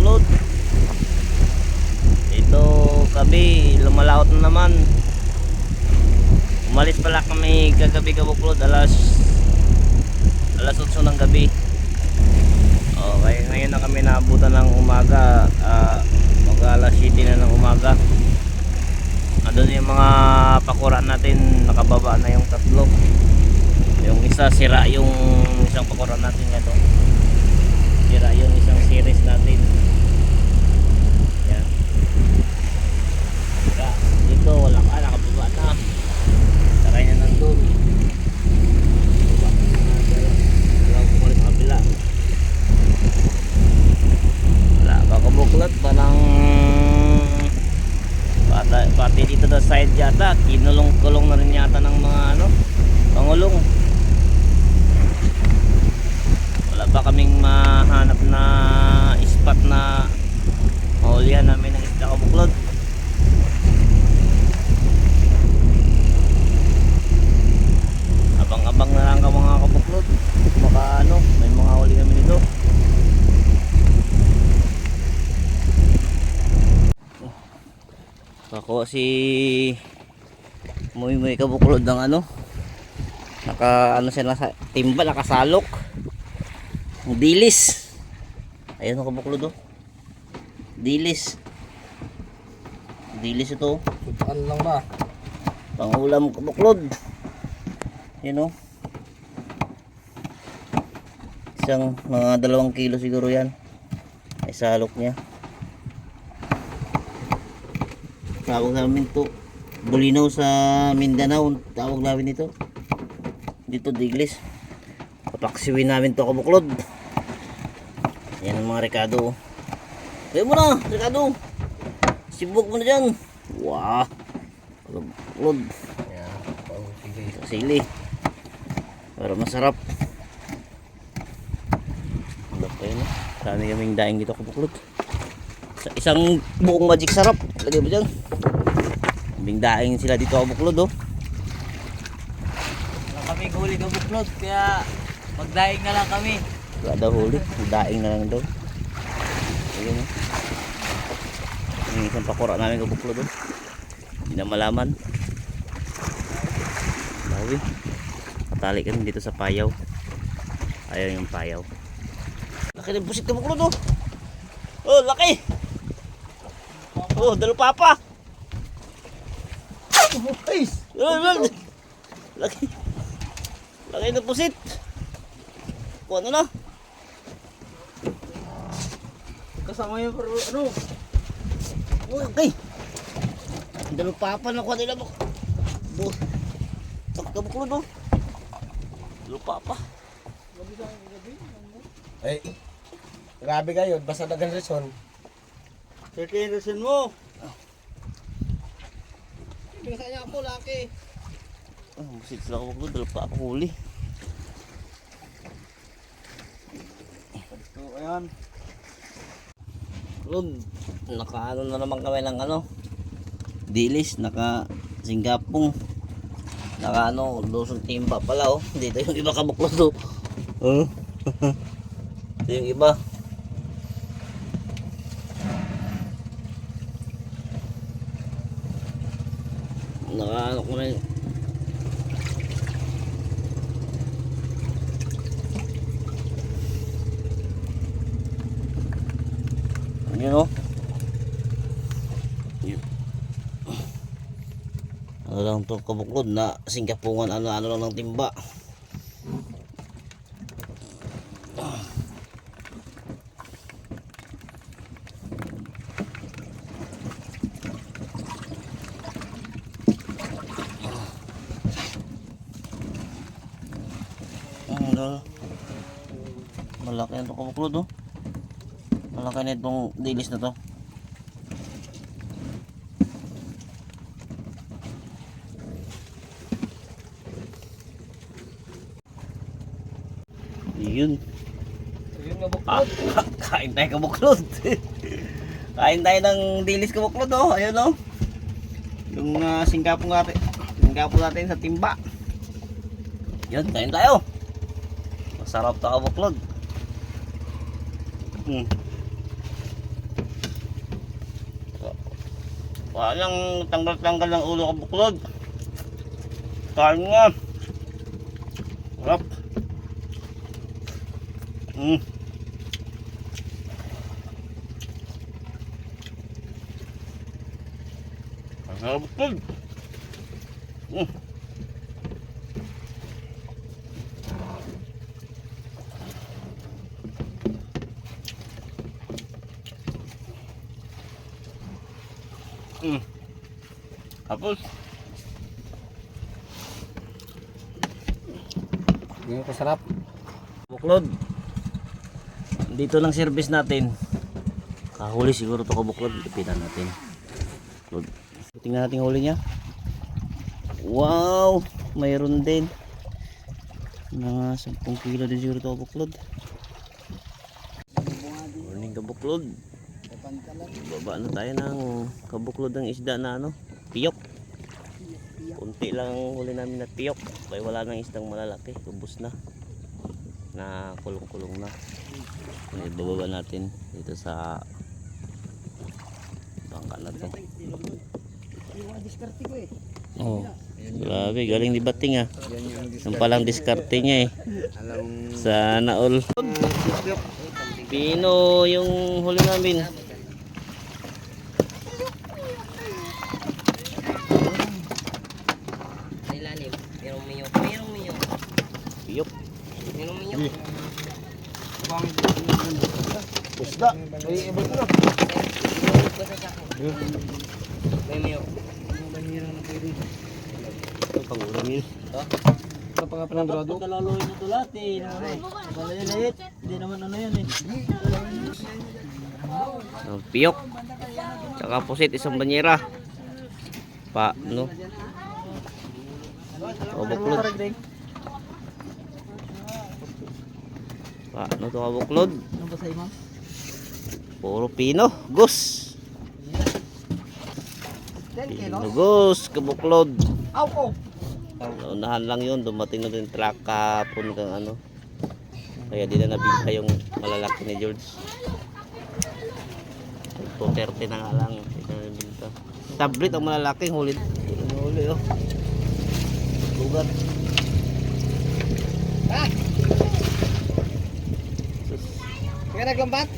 kabuklod. Ito gabi, lumalaot na naman. Umalis pala kami kagabi kabuklod, alas 8 ng gabi. Okay, ngayon na kami naabutan ng umaga. Mag alas 7 na ng umaga. Andun yung mga pakuran natin, nakababa na yung tatlo. Yung isa sira, yung isang pakuran natin ito. Sira yung isang series natin. Yan. Sira. Dito wala ka, nakababa na. Sakay na nandun. Baba na. Wala ko kulit sa kabila. Wala pa kabuklat. Parang pati dito sa side yata. Kinulong-kulong na rin yata ng mga pangulong. Wala pa kaming mahanap na spot na mahulihan namin ng isda kabuklod. Abang-abang na lang ka mga kabuklod. Baka may mga huli kami dito. Ako si muy kabuklod ng naka siya nasa timba, nakasalok ang dilis. Ayun ang kabuklod dilis ito, Tutaan lang ba? pangulam kabuklod. Yun isang mga 2 kilo siguro yan ay salok niya. Tawag namin to Bulinaw sa Mindanao, tawag namin ito. Dito diglis. Papaksiwin namin to kabuklod. Yan ang mga rekado. Kaya mo na rekado. Sibog mo na dyan. Wow, kabuklod. Yan, sili. Sili para masarap. Wala pa yun Dami kaming daing dito kabuklod. Sa isang buong magic sarap. Lagay mo dyan. Kaming daing sila dito kabuklod Wala kami huli kabuklod, kaya magdaing na lang kami. Wala daw huli. Daing na lang daw. Ayun yung isang pakura namin kabuklod Hindi na malaman. Bawi. Patali kami dito sa payaw. Ayaw yung payaw. Laki ng busit kabuklod Oh, laki. Oh, dalupapa. Guys! Laki. Laki ng pusit. Kuha na. Kasama yung Oh, laki. Dalupapa na kuha nila mo. Kabuklod Dalupapa. Ay, grabe kayo, basta dagan reson. Sige, resin mo. Pinasa niya po, laki. Busit sila kabuklod. Dalupapa huli. So, ayan. Lod, nakaano na naman kami ng dilis, naka singgapong, naka lusong timba pala dito yung iba kabuklod ito yung iba. Naka ko na yun ano lang to kabuklod na singkapungan ano lang ng timba. Malaki na to kabuklod malaki na itong dilis na to. Yun. Yun nga buklod. Kain tayo kabuklod. Kain tayo ng dilis kabuklod ayun yung singkapong natin sa timba. Yun, kain tayo. Masarap to kabuklod. Walang tanggal-tanggal ng ulo kabuklod. Kain nga. Sarap. Sarap kabuklod. Tapos, Hindi ko sarap. buklod. Dito lang service natin. Kahuli siguro to kabuklod. Ipitan natin. Buklod. Tingnan natin huli niya. Wow! Mayroon din. Mga 10 kilo din siguro to kabuklod. Morning kabuklod. Baba na tayo ng kabuklod ng isda na ano, piyok. Kunti lang ang huli namin na piyok. Kaya wala nang isdang malalaki. Ubus na. Na kulong-kulong na. Ibababa natin dito sa bangka na to. Oh, grabe, galing ni Bating ah. Yung palang diskarte niya eh. Sana all. Pino yung huli namin. Piyok. Isda. May ibang na. Pangulam yun. Ito pa nga panandrado. Kalaloy na ito lahat eh. Malaliit. Hindi naman ano yan eh. Piyok. Tsaka pusit isang banyera. Pa, no? Kabuklod. Pa, no to kabuklod. Ano ba sa imam? Puro pino. Gus. Pino gus. Kabuklod. Aw, oh. Unahan lang yun. Dumating na din truck kapon kang ano. Kaya di na nabinta yung malalaki ni George. 230 na nga lang. Di na nabinta. Tablet ang malalaking huli. Huli oh. Lugar. Kaya naglambat?